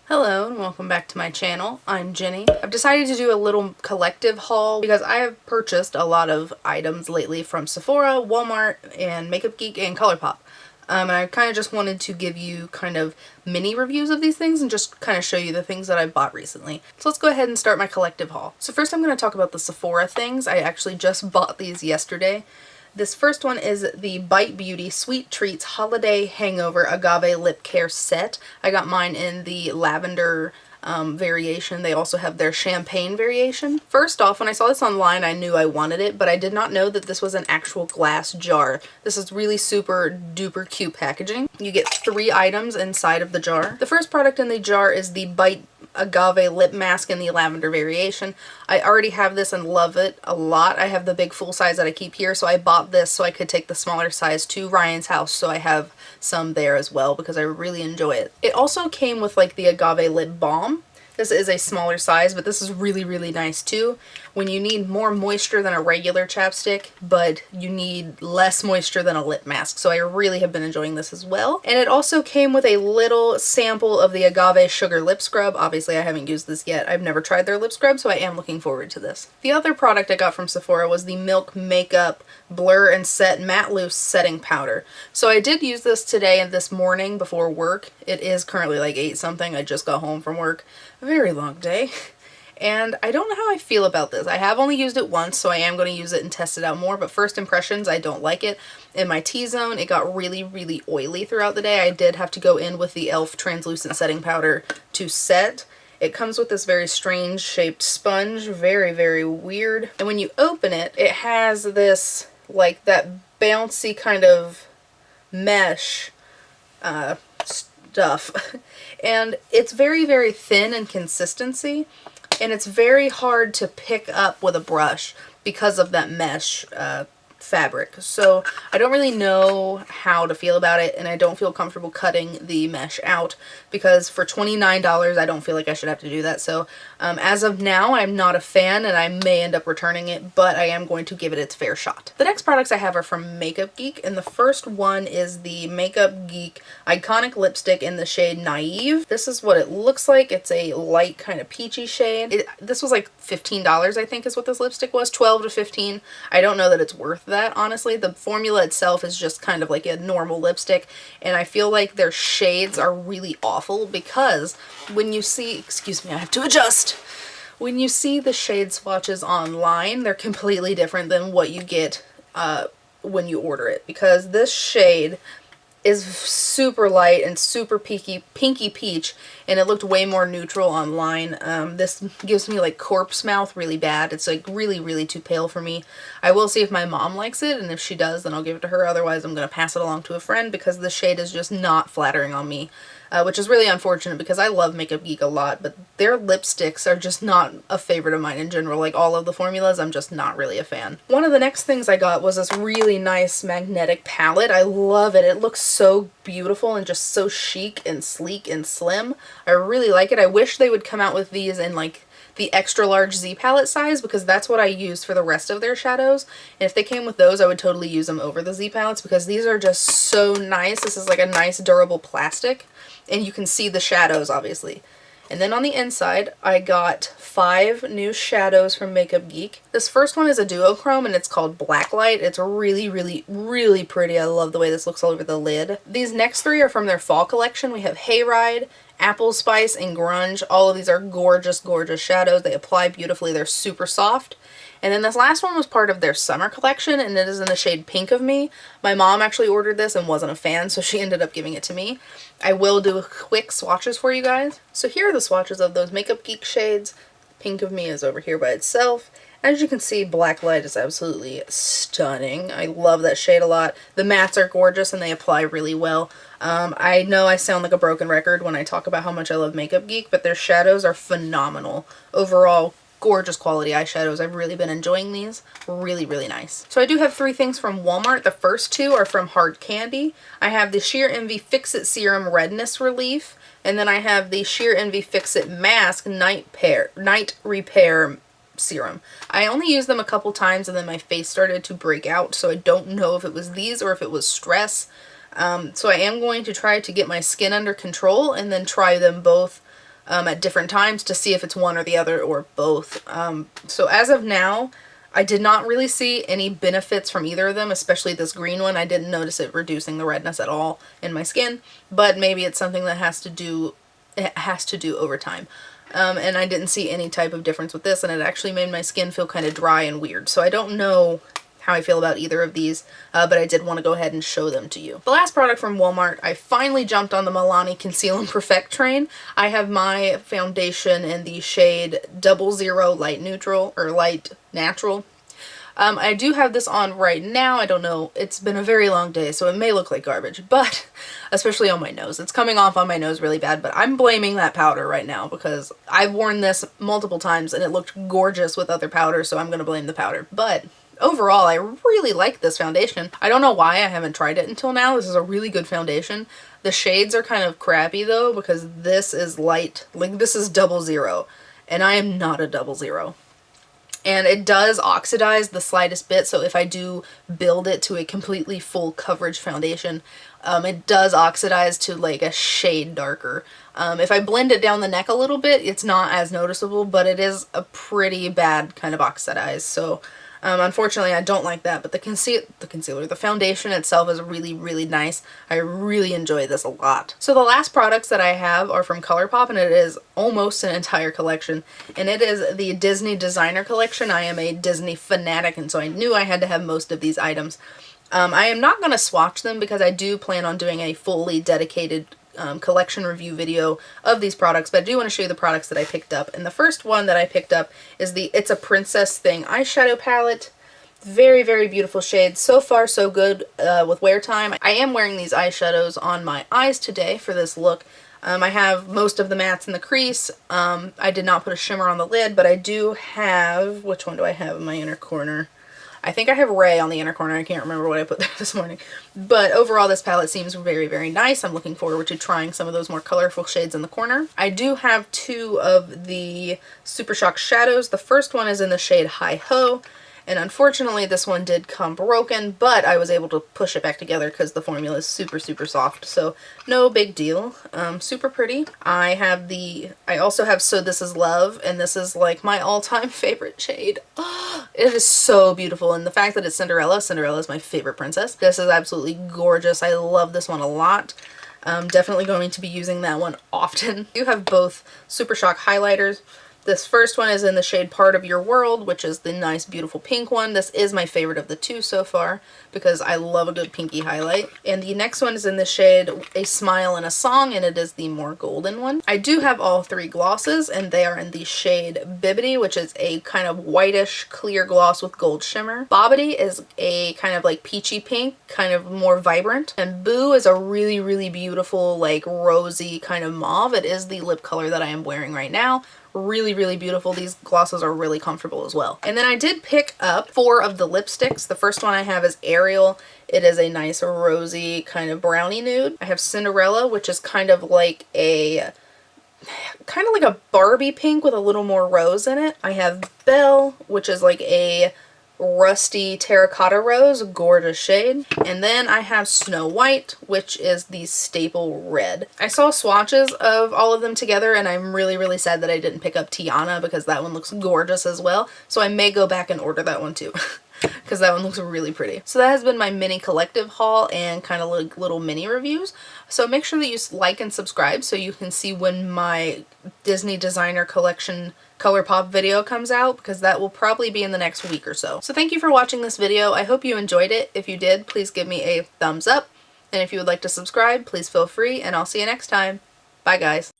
Hello and welcome back to my channel. I'm Jenny. I've decided to do a little collective haul because I have purchased a lot of items lately from Sephora, Walmart, and Makeup Geek, and ColourPop. And I kind of just wanted to give you kind of mini reviews of these things and just kind of show you the things that I bought recently. So let's go ahead and start my collective haul. So first I'm going to talk about the Sephora things. I actually just bought these yesterday. This first one is the Bite Beauty Sweet Treats Holiday Hangover Agave Lip Care Set. I got mine in the lavender variation. They also have their champagne variation. First off, when I saw this online, I knew I wanted it, but I did not know that this was an actual glass jar. This is really super duper cute packaging. You get 3 items inside of the jar. The first product in the jar is the Bite Agave Lip Mask in the lavender variation. I already have this and love it a lot. I have the big full size that I keep here, so I bought this so I could take the smaller size to Ryan's house, so I have some there as well because I really enjoy it. It also came with like the agave lip balm. This is a smaller size, but this is really nice too. When you need more moisture than a regular chapstick, but you need less moisture than a lip mask. So I really have been enjoying this as well. And it also came with a little sample of the Agave Sugar Lip Scrub. Obviously I haven't used this yet. I've never tried their lip scrub, so I am looking forward to this. The other product I got from Sephora was the Milk Makeup Blur and Set Matte Loose Setting Powder. So I did use this today and this morning before work. It is currently like 8 something. I just got home from work. A very long day. And I don't know how I feel about this. I have only used it once, so I am going to use it and test it out more, but first impressions, I don't like it. In my T-zone, it got really oily throughout the day. I did have to go in with the e.l.f. translucent setting powder to set. It comes with this very strange shaped sponge, very weird. And when you open it, it has this, like, that bouncy kind of mesh stuff. And it's very thin in consistency. And it's very hard to pick up with a brush because of that mesh fabric. So I don't really know how to feel about it, and I don't feel comfortable cutting the mesh out because for $29 I don't feel like I should have to do that. So as of now I'm not a fan and I may end up returning it, but I am going to give it its fair shot. The next products I have are from Makeup Geek, and the first one is the Makeup Geek Iconic Lipstick in the shade Naive. This is what it looks like. It's a light kind of peachy shade. This was like $15 I think is what this lipstick was, 12 to 15. I don't know that it's worth that, honestly. The formula itself is just kind of like a normal lipstick, and I feel like their shades are really awful because when you see, excuse me, I have to adjust. When you see the shade swatches online, they're completely different than what you get when you order it, because this shade is super light and super pinky peach, and it looked way more neutral online. This gives me like corpse mouth really bad. It's like really too pale for me. I will see if my mom likes it, and if she does then I'll give it to her. Otherwise I'm going to pass it along to a friend because the shade is just not flattering on me. Which is really unfortunate because I love Makeup Geek a lot, but their lipsticks are just not a favorite of mine in general. Like all of the formulas, I'm just not really a fan. One of the next things I got was this really nice magnetic palette. I love it. It looks so beautiful and just so chic and sleek and slim. I really like it. I wish they would come out with these in like the extra large Z palette size because that's what I use for the rest of their shadows. And if they came with those, I would totally use them over the Z palettes because these are just so nice. This is like a nice durable plastic, and you can see the shadows obviously. And then on the inside, I got 5 new shadows from Makeup Geek. This first one is a duochrome and it's called Blacklight. It's really pretty. I love the way this looks all over the lid. These next 3 are from their fall collection. We have Hayride, Apple Spice, and Grunge. All of these are gorgeous shadows. They apply beautifully. They're super soft. And then this last one was part of their summer collection, and it is in the shade Pink of Me. My mom actually ordered this and wasn't a fan, so she ended up giving it to me. I will do quick swatches for you guys. So here are the swatches of those Makeup Geek shades. Pink of Me is over here by itself. As you can see, Blacklight is absolutely stunning. I love that shade a lot. The mattes are gorgeous and they apply really well. I know I sound like a broken record when I talk about how much I love Makeup Geek, but their shadows are phenomenal. Overall, gorgeous quality eyeshadows. I've really been enjoying these. Really nice. So I do have 3 things from Walmart. The first 2 are from Hard Candy. I have the Sheer Envy Fix-It Serum Redness Relief, and then I have the Sheer Envy Fix-It Mask Night Repair Serum. I only used them a couple times and then my face started to break out, so I don't know if it was these or if it was stress. So I am going to try to get my skin under control and then try them both at different times to see if it's one or the other or both. So as of now, I did not really see any benefits from either of them, especially this green one. I didn't notice it reducing the redness at all in my skin, but maybe it's something that has to do over time. And I didn't see any type of difference with this, and it actually made my skin feel kind of dry and weird. So I don't know how I feel about either of these, but I did want to go ahead and show them to you. The last product from Walmart, I finally jumped on the Milani Conceal and Perfect train. I have my foundation in the shade 00 Light Neutral, or Light Natural. I do have this on right now. I don't know. It's been a very long day, so it may look like garbage, but especially on my nose. It's coming off on my nose really bad, but I'm blaming that powder right now because I've worn this multiple times and it looked gorgeous with other powders, so I'm going to blame the powder. But overall, I really like this foundation. I don't know why I haven't tried it until now. This is a really good foundation. The shades are kind of crappy though, because this is light, like this is 00, and I am not a 00. And it does oxidize the slightest bit, so if I do build it to a completely full coverage foundation, it does oxidize to like a shade darker. If I blend it down the neck a little bit, it's not as noticeable, but it is a pretty bad kind of oxidize. So unfortunately, I don't like that, but the foundation itself is really, really nice. I really enjoy this a lot. So the last products that I have are from ColourPop, and it is almost an entire collection, and it is the Disney Designer Collection. I am a Disney fanatic, and so I knew I had to have most of these items. I am not going to swatch them because I do plan on doing a fully dedicated collection review video of these products, but I do want to show you the products that I picked up. And the first one that I picked up is the It's a Princess Thing eyeshadow palette. Very, very beautiful shades. So far, so good with wear time. I am wearing these eyeshadows on my eyes today for this look. I have most of the mattes in the crease. I did not put a shimmer on the lid, but I do have, which one do I have in my inner corner? I think I have Ray on the inner corner. I can't remember what I put there this morning. But overall, this palette seems very, very nice. I'm looking forward to trying some of those more colorful shades in the corner. I do have two of the Super Shock shadows. The first one is in the shade Hi Ho. And unfortunately, this one did come broken, but I was able to push it back together because the formula is super, super soft. So no big deal. Super pretty. I also have So This Is Love, and this is like my all-time favorite shade. Oh, it is so beautiful. And the fact that it's Cinderella is my favorite princess. This is absolutely gorgeous. I love this one a lot. Definitely going to be using that one often. You have both Super Shock highlighters. This first one is in the shade Part of Your World, which is the nice, beautiful pink one. This is my favorite of the two so far because I love a good pinky highlight. And the next one is in the shade A Smile and a Song, and it is the more golden one. I do have all three glosses, and they are in the shade Bibbidi, which is a kind of whitish clear gloss with gold shimmer. Bobbidi is a kind of like peachy pink, kind of more vibrant. And Boo is a really, really beautiful, like rosy kind of mauve. It is the lip color that I am wearing right now. Really, really beautiful. These glosses are really comfortable as well. And then I did pick up 4 of the lipsticks. The first one I have is Ariel. It is a nice rosy kind of brownie nude. I have Cinderella, which is kind of like a Barbie pink with a little more rose in it. I have Belle, which is like a rusty terracotta rose, gorgeous shade. And then I have Snow White, which is the staple red. I saw swatches of all of them together, and I'm really, really sad that I didn't pick up Tiana because that one looks gorgeous as well. So I may go back and order that one too. Because that one looks really pretty. So that has been my mini collective haul and kind of like little mini reviews. So make sure that you like and subscribe so you can see when my Disney Designer Collection ColourPop video comes out, because that will probably be in the next week or so. So thank you for watching this video. I hope you enjoyed it. If you did, please give me a thumbs up. And if you would like to subscribe, please feel free, and I'll see you next time. Bye guys.